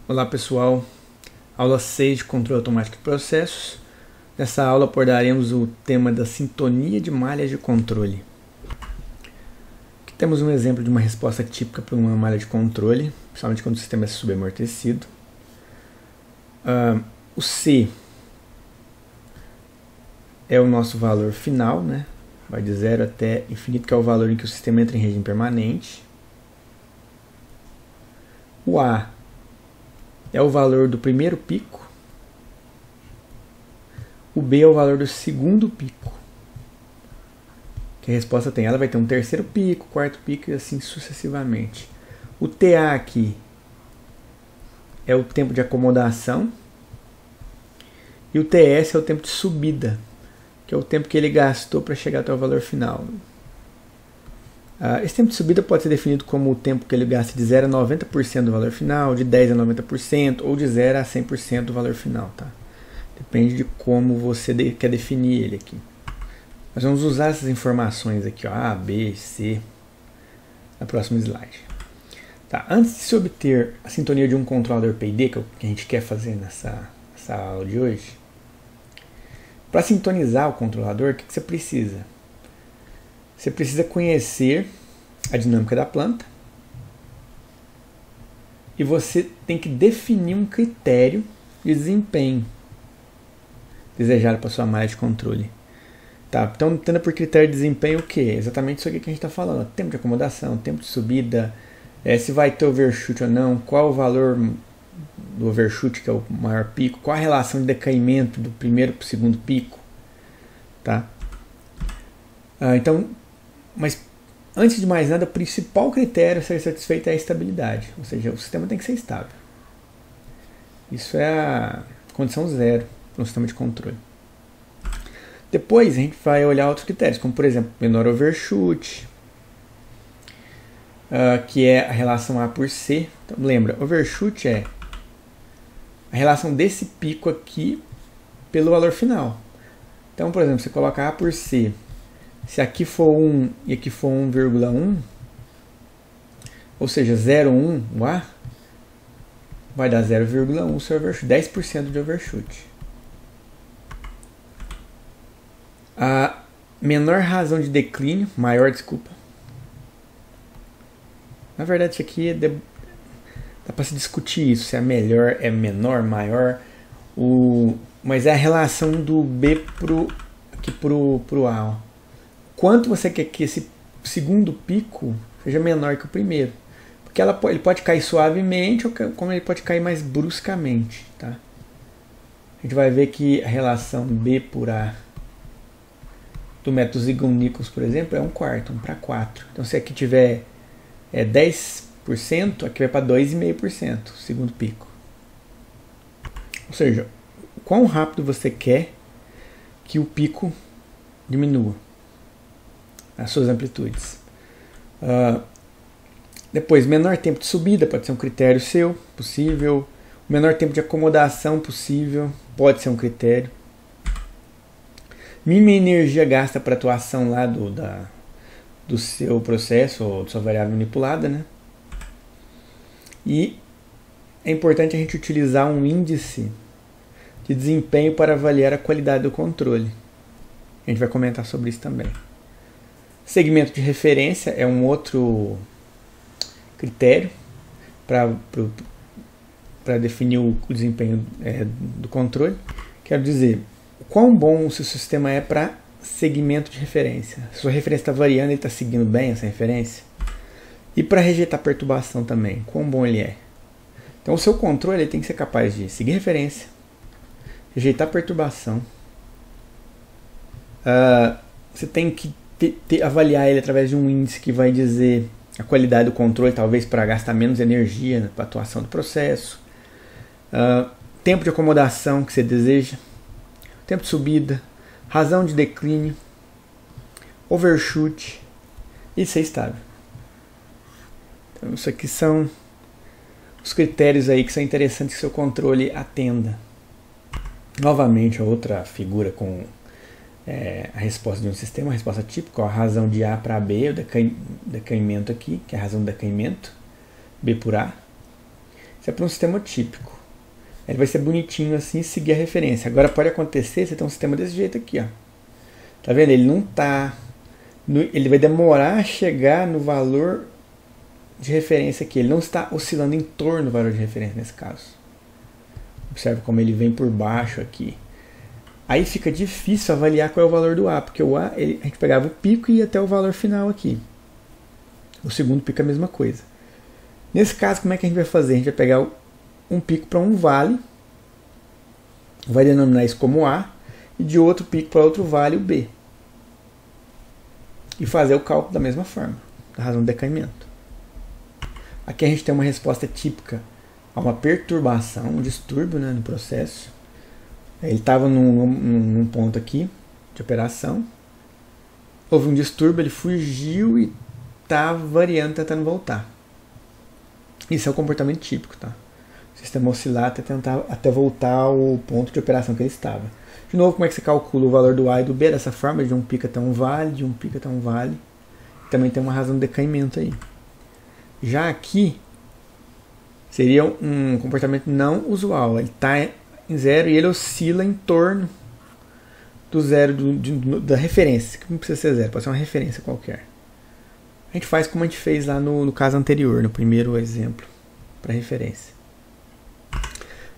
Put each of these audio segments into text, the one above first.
Olá pessoal, aula 6 de controle automático de processos. Nessa aula abordaremos o tema da sintonia de malhas de controle. Aqui temos um exemplo de uma resposta típica para uma malha de controle, principalmente quando o sistema é subamortecido. O C é o nosso valor final, né? Vai de 0 até infinito, que é o valor em que o sistema entra em regime permanente. O A é o valor do primeiro pico. O B é o valor do segundo pico. Que a resposta tem. Ela vai ter um terceiro pico, quarto pico e assim sucessivamente. O TA aqui é o tempo de acomodação. E o TS é o tempo de subida, que é o tempo que ele gastou para chegar até o valor final. Esse tempo de subida pode ser definido como o tempo que ele gasta de 0 a 90% do valor final, de 10 a 90% ou de 0 a 100% do valor final. Tá? Depende de como você quer definir ele aqui. Nós vamos usar essas informações aqui, ó, A, B, C, no próximo slide. Tá, antes de se obter a sintonia de um controlador PID, que é o que a gente quer fazer nessa aula de hoje, para sintonizar o controlador, o que você precisa? Você precisa conhecer a dinâmica da planta e você tem que definir um critério de desempenho desejado para sua malha de controle. Tá, então, entenda por critério de desempenho o que? Exatamente isso aqui que a gente está falando. Tempo de acomodação, tempo de subida, se vai ter overshoot ou não, qual o valor do overshoot, que é o maior pico, qual a relação de decaimento do primeiro para o segundo pico. Tá? Mas antes de mais nada, o principal critério a ser satisfeito é a estabilidade, ou seja, o sistema tem que ser estável. Isso é a condição zero para um sistema de controle. Depois a gente vai olhar outros critérios, como por exemplo, menor overshoot, que é a relação A por C. Então, lembra, overshoot é a relação desse pico aqui pelo valor final. Então, por exemplo, você coloca A por C. Se aqui for 1 e aqui for 1,1, ou seja, 0,1, o A, vai dar 0,1 seu overshoot, 10% de overshoot. A menor razão de declínio, maior, desculpa. Na verdade, isso aqui dá para se discutir isso, se é melhor, é menor, maior. Mas é a relação do B pro A. Ó. Quanto você quer que esse segundo pico seja menor que o primeiro. Porque ele pode cair suavemente ou como ele pode cair mais bruscamente. Tá? A gente vai ver que a relação B por A do método Zigon-Nichols, por exemplo, é 1/4, 1/4. Então se aqui tiver 10%, aqui vai para 2,5%, o segundo pico. Ou seja, quão rápido você quer que o pico diminua as suas amplitudes. Depois, menor tempo de subida pode ser um critério seu, possível. O menor tempo de acomodação possível pode ser um critério. Mínima energia gasta para atuação lá do seu processo ou da sua variável manipulada, né? E é importante a gente utilizar um índice de desempenho para avaliar a qualidade do controle. A gente vai comentar sobre isso também. Segmento de referência é um outro critério para definir o desempenho do controle. Quero dizer, o quão bom o seu sistema é para segmento de referência. Se a sua referência está variando, ele está seguindo bem essa referência. E para rejeitar perturbação também, quão bom ele é. Então o seu controle ele tem que ser capaz de seguir referência, rejeitar perturbação. Você tem que avaliar ele através de um índice que vai dizer a qualidade do controle, talvez para gastar menos energia para a atuação do processo. Tempo de acomodação que você deseja. Tempo de subida. Razão de declínio. Overshoot. E ser estável. Então, isso aqui são os critérios aí que são interessantes que seu controle atenda. Novamente, a outra figura com a resposta de um sistema, a resposta típica, a razão de A para B, o decaimento aqui, que é a razão do decaimento, B por A. Isso é para um sistema típico. Ele vai ser bonitinho assim, seguir a referência. Agora pode acontecer, você tem um sistema desse jeito aqui, ó. Tá vendo? Ele não tá... ele vai demorar a chegar no valor de referência aqui. Ele não está oscilando em torno do valor de referência nesse caso. Observe como ele vem por baixo aqui. Aí fica difícil avaliar qual é o valor do A, porque o A, a gente pegava o pico e ia até o valor final aqui. O segundo pico é a mesma coisa. Nesse caso, como é que a gente vai fazer? A gente vai pegar um pico para um vale, vai denominar isso como A, e de outro pico para outro vale o B. E fazer o cálculo da mesma forma, da razão do decaimento. Aqui a gente tem uma resposta típica a uma perturbação, um distúrbio, né, no processo. Ele estava num ponto aqui de operação, houve um distúrbio, ele fugiu e está variando, tentando voltar. Isso é o comportamento típico, tá? O sistema oscilar até voltar ao ponto de operação que ele estava. De novo, como é que você calcula o valor do A e do B? Dessa forma, de um pico até um vale, de um pico até um vale. Também tem uma razão de decaimento aí. Já aqui, seria um comportamento não usual. Ele está em zero e ele oscila em torno do zero da referência, que não precisa ser zero, pode ser uma referência qualquer. A gente faz como a gente fez lá no caso anterior, no primeiro exemplo, para referência.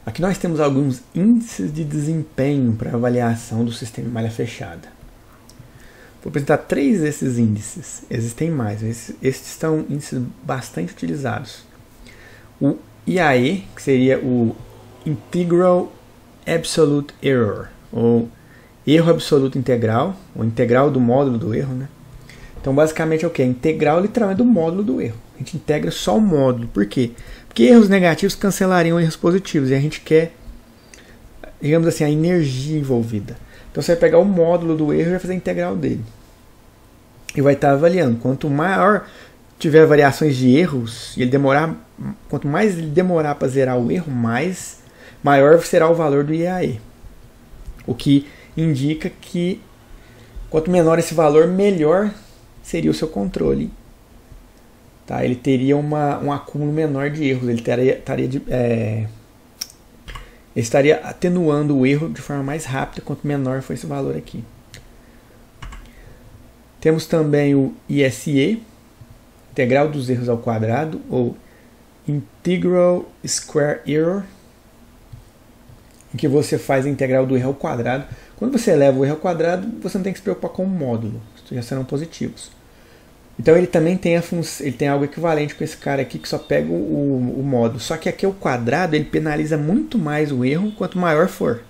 Aqui nós temos alguns índices de desempenho para avaliação do sistema em malha fechada. Vou apresentar 3 desses índices, existem mais, esses são índices bastante utilizados. O IAE, que seria o Integral Absolute Error, ou erro absoluto integral, ou integral do módulo do erro, né? Então basicamente é o que? Integral literalmente do módulo do erro. A gente integra só o módulo. Por quê? Porque erros negativos cancelariam erros positivos e a gente quer, digamos assim, a energia envolvida. Então você vai pegar o módulo do erro e vai fazer a integral dele. E vai estar avaliando. Quanto maior tiver variações de erros, e quanto mais ele demorar para zerar o erro, maior será o valor do IAE. O que indica que quanto menor esse valor, melhor seria o seu controle. Tá? Ele teria um acúmulo menor de erros. Ele estaria atenuando o erro de forma mais rápida quanto menor for esse valor aqui. Temos também o ISE, integral dos erros ao quadrado, ou Integral Square Error, em que você faz a integral do erro ao quadrado. Quando você eleva o erro ao quadrado, você não tem que se preocupar com o módulo, esses já serão positivos. Então ele também tem ele tem algo equivalente com esse cara aqui, que só pega o módulo. Só que aqui o quadrado, ele penaliza muito mais o erro quanto maior for.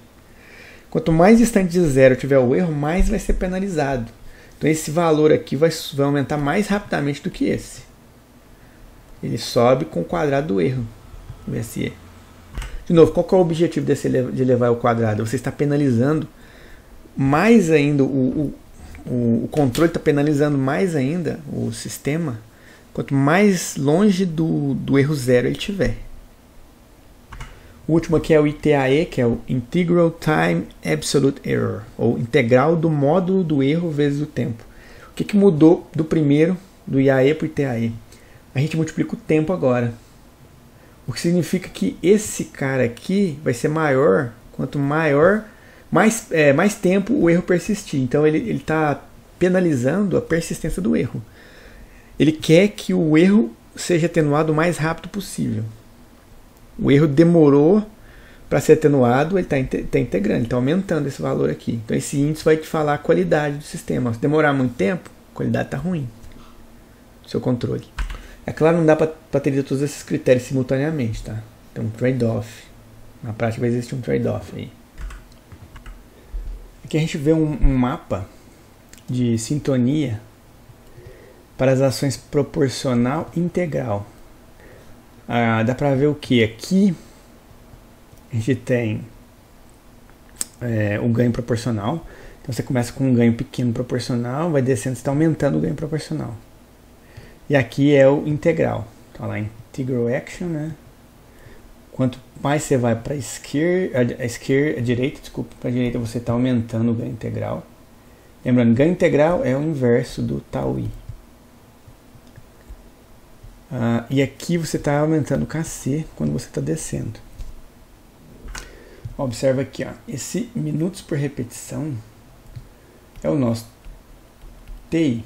Quanto mais distante de zero tiver o erro, mais vai ser penalizado. Então esse valor aqui vai aumentar mais rapidamente do que esse. Ele sobe com o quadrado do erro, o ISE. De novo, qual que é o objetivo de elevar ao quadrado? Você está penalizando mais ainda, o controle está penalizando mais ainda o sistema, quanto mais longe do erro zero ele tiver. O último aqui é o ITAE, que é o Integral Time Absolute Error, ou integral do módulo do erro vezes o tempo. O que mudou do primeiro, do IAE para o ITAE? A gente multiplica o tempo agora. O que significa que esse cara aqui vai ser maior, quanto mais tempo o erro persistir. Então ele está penalizando a persistência do erro. Ele quer que o erro seja atenuado o mais rápido possível. O erro demorou para ser atenuado, ele está integrando, está aumentando esse valor aqui. Então esse índice vai te falar a qualidade do sistema. Se demorar muito tempo, a qualidade está ruim do seu controle. É claro, não dá para atender todos esses critérios simultaneamente, tá? Tem um trade-off. Na prática vai existir um trade-off aí. Aqui a gente vê um mapa de sintonia para as ações proporcional e integral. Dá para ver o que? Aqui a gente tem o ganho proporcional. Então você começa com um ganho pequeno proporcional, vai descendo, você está aumentando o ganho proporcional. E aqui é o integral. Está lá, integral action, né? Quanto mais você vai para a direita, para a direita você está aumentando o ganho integral. Lembrando, ganho integral é o inverso do tau i. E aqui você está aumentando o KC quando você está descendo. Observa aqui, ó, esse minutos por repetição é o nosso TI.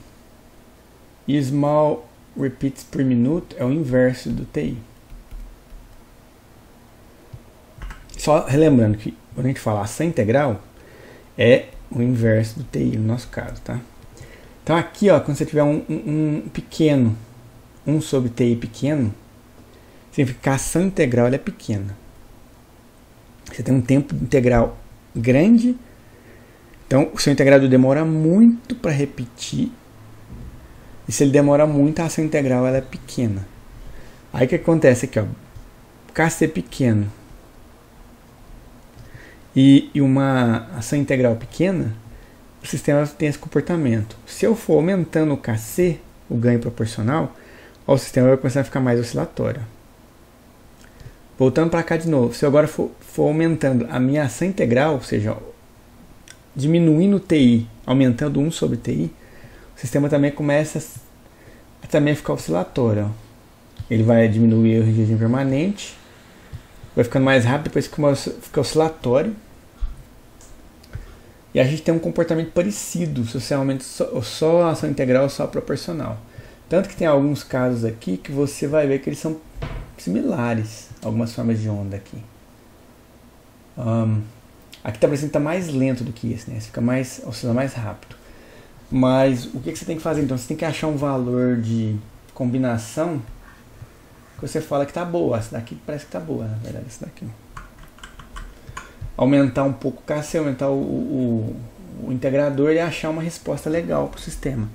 E small repeats per minute é o inverso do TI. Só relembrando que quando a gente fala ação integral, é o inverso do TI no nosso caso, tá? Então aqui, ó, quando você tiver um pequeno, 1 sobre TI pequeno, significa que a ação integral ela é pequena. Você tem um tempo integral grande, então o seu integrado demora muito para repetir, e se ele demora muito, a ação integral ela é pequena. Aí o que acontece aqui, ó, KC pequeno e uma ação integral pequena, o sistema tem esse comportamento. Se eu for aumentando o KC, o ganho proporcional, o sistema vai começar a ficar mais oscilatório. Voltando para cá de novo, se eu agora for aumentando a minha ação integral, ou seja, diminuindo o TI, aumentando 1 sobre TI, o sistema também começa a também ficar oscilatório. Ele vai diminuir o regime permanente, vai ficando mais rápido, depois fica oscilatório. E a gente tem um comportamento parecido, se você aumenta só a ação integral ou só a proporcional. Tanto que tem alguns casos aqui que você vai ver que eles são similares, algumas formas de onda aqui. Aqui está parecendo que está mais lento do que esse, né? Você fica oscila mais rápido. Mas o que você tem que fazer então? Você tem que achar um valor de combinação que você fala que está boa. Essa daqui parece que está boa, na verdade, essa daqui. Aumentar um pouco o KC, aumentar o integrador e achar uma resposta legal para o sistema.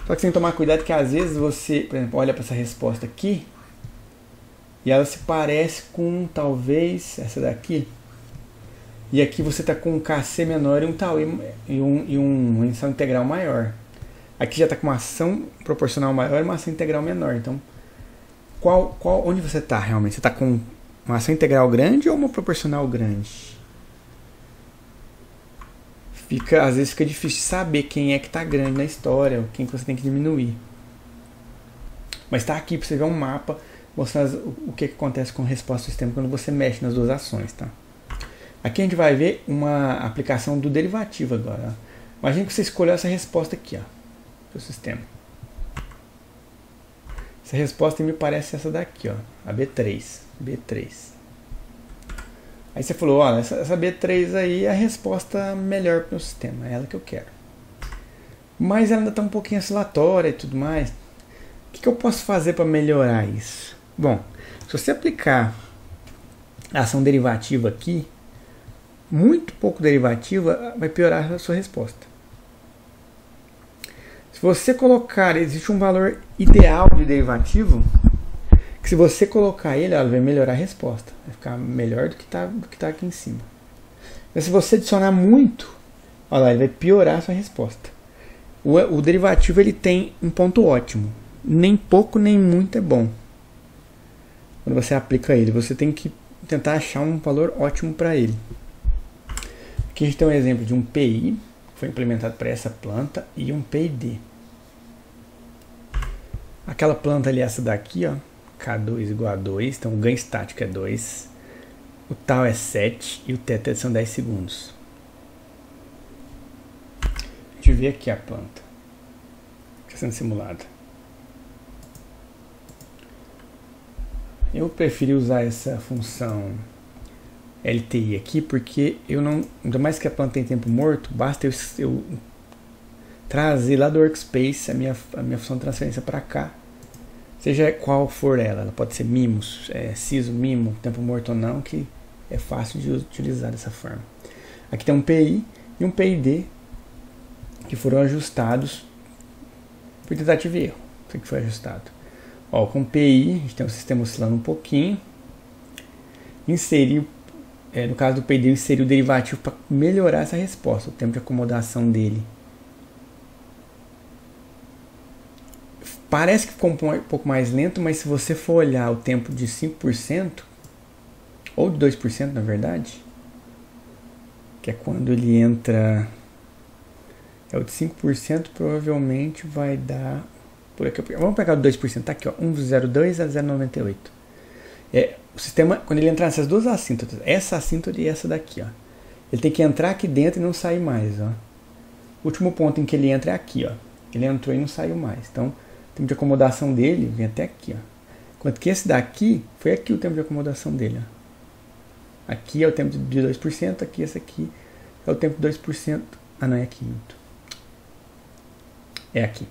Só que você tem que tomar cuidado que às vezes você, por exemplo, olha para essa resposta aqui e ela se parece com talvez essa daqui. E aqui você está com um KC menor e uma ação integral maior. Aqui já está com uma ação proporcional maior e uma ação integral menor. Então, onde você está realmente? Você está com uma ação integral grande ou uma proporcional grande? Às vezes fica difícil saber quem é que está grande na história, quem que você tem que diminuir. Mas está aqui para você ver um mapa mostrando o que acontece com a resposta do sistema quando você mexe nas duas ações, tá? Aqui a gente vai ver uma aplicação do derivativo agora. Imagina que você escolheu essa resposta aqui, ó, do sistema. Essa resposta me parece essa daqui, ó, a B3. Aí você falou, olha, essa B3 aí é a resposta melhor para o sistema, é ela que eu quero. Mas ela ainda está um pouquinho oscilatória e tudo mais. O que eu posso fazer para melhorar isso? Bom, se você aplicar a ação derivativa aqui, muito pouco derivativa, vai piorar a sua resposta. Se você colocar, existe um valor ideal de derivativo, que se você colocar ele, ela vai melhorar a resposta. Vai ficar melhor do que tá aqui em cima. Mas se você adicionar muito, olha lá, ele vai piorar a sua resposta. O derivativo ele tem um ponto ótimo. Nem pouco nem muito é bom. Quando você aplica ele, você tem que tentar achar um valor ótimo para ele. Aqui a gente tem um exemplo de um PI, que foi implementado para essa planta, e um PID. Aquela planta ali, essa daqui, ó, K2 igual a 2, então o ganho estático é 2, o tal é 7 e o θ são 10 segundos. A gente vê aqui a planta que está sendo simulada. Eu preferi usar essa função LTI aqui porque eu não, ainda mais que a planta tem tempo morto, basta eu trazer lá do workspace a minha função de transferência para cá, seja qual for ela pode ser mimos, siso, mimo, tempo morto ou não, que é fácil de utilizar dessa forma. Aqui tem um PI e um PID que foram ajustados por tentativa e erro. Isso aqui foi ajustado. Ó, com PI, a gente tem o sistema oscilando um pouquinho. Inseriu, no caso do PID, eu inseri o derivativo para melhorar essa resposta, o tempo de acomodação dele. Parece que ficou um pouco mais lento, mas se você for olhar o tempo de 5%, ou de 2% na verdade, que é quando ele entra, o de 5% provavelmente vai dar por aqui. Vamos pegar o 2%, tá aqui, ó, 1,02 a 0,98. O sistema, quando ele entrar nessas duas assíntotas, essa assíntota e essa daqui, ó, ele tem que entrar aqui dentro e não sair mais, ó. O último ponto em que ele entra é aqui, ó. Ele entrou e não saiu mais. Então, o tempo de acomodação dele vem até aqui, ó. Enquanto que esse daqui, foi aqui o tempo de acomodação dele, ó. Aqui é o tempo de 2%, aqui esse aqui é o tempo de 2%. Ah, não, é aqui. É aqui.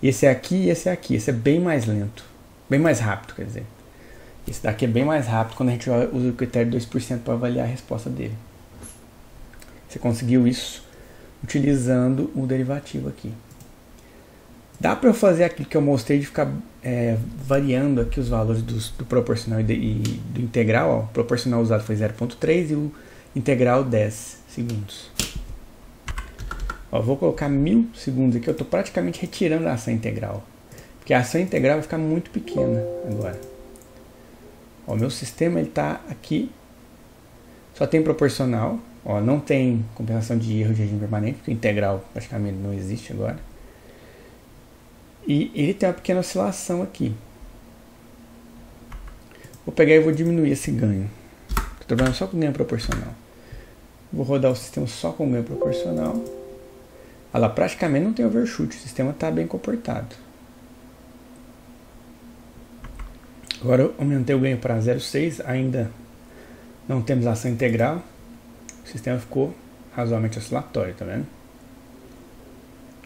Esse é aqui e esse é aqui. Esse é bem mais lento. Bem mais rápido, quer dizer. Esse daqui é bem mais rápido quando a gente usa o critério de 2% para avaliar a resposta dele. Você conseguiu isso utilizando o derivativo aqui. Dá para eu fazer aquilo que eu mostrei de ficar variando aqui os valores do proporcional e do integral. Ó. O proporcional usado foi 0,3 e o integral 10 segundos. Ó, vou colocar 1000 segundos aqui. Eu estou praticamente retirando a ação integral. Porque a ação integral vai ficar muito pequena agora. Ó, o meu sistema está aqui. Só tem proporcional. Ó, não tem compensação de erro de regime permanente. Porque o integral praticamente não existe agora. E ele tem uma pequena oscilação aqui. Vou pegar e vou diminuir esse ganho. Estou trabalhando só com ganho proporcional. Vou rodar o sistema só com ganho proporcional. Olha lá, praticamente não tem overshoot. O sistema está bem comportado. Agora eu aumentei o ganho para 0,6. Ainda não temos ação integral. O sistema ficou razoavelmente oscilatório, tá vendo?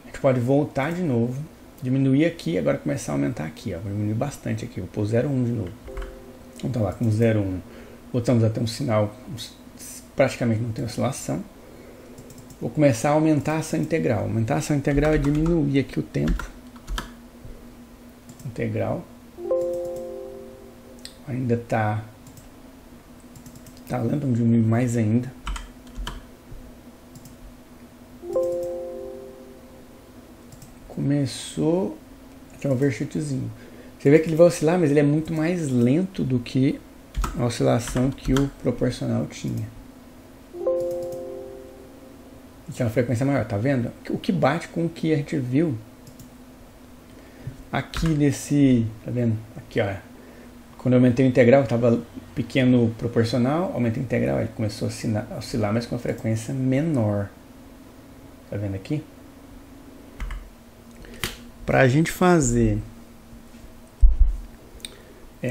A gente pode voltar de novo. Diminuir aqui e agora começar a aumentar aqui. Ó. Vou diminuir bastante aqui. Vou pôr 0,1 de novo. Vamos lá com 0,1. Voltamos a ter um sinal. Praticamente não tem oscilação. Vou começar a aumentar a ação integral. Aumentar a ação integral é diminuir aqui o tempo. Integral. Ainda está lento, vamos diminuir mais ainda. Começou a ter um overshootzinho. Você vê que ele vai oscilar, mas ele é muito mais lento do que a oscilação que o proporcional tinha. Tinha uma frequência maior, tá vendo? O que bate com o que a gente viu aqui nesse, tá vendo? Aqui, ó. Quando eu aumentei o integral, estava pequeno proporcional, aumentei o integral, ele começou a oscilar, mas com uma frequência menor. Tá vendo aqui? Para a gente fazer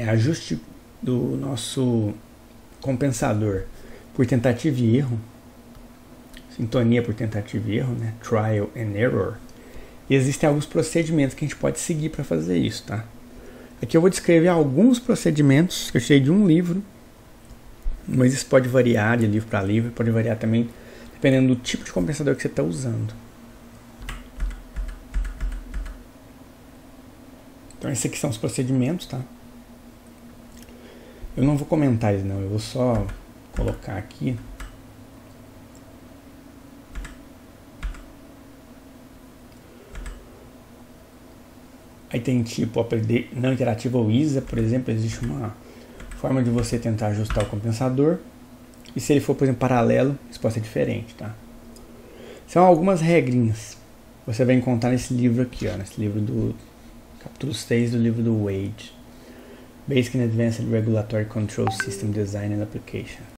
ajuste do nosso compensador por tentativa e erro, sintonia por tentativa e erro, né? Trial and error, existem alguns procedimentos que a gente pode seguir para fazer isso, tá? Aqui eu vou descrever alguns procedimentos que eu tirei de um livro, mas isso pode variar de livro para livro, pode variar também dependendo do tipo de compensador que você está usando. Então esses aqui são os procedimentos, tá? Eu não vou comentar eles não, eu vou só colocar aqui. Aí tem tipo APD não interativo ou ISA, por exemplo, existe uma forma de você tentar ajustar o compensador. E se ele for, por exemplo, paralelo, isso pode ser diferente, tá? São algumas regrinhas. Você vai encontrar nesse livro aqui, ó, nesse livro do capítulo 6 do livro do Wade. Basic and Advanced Regulatory Control System Design and Application.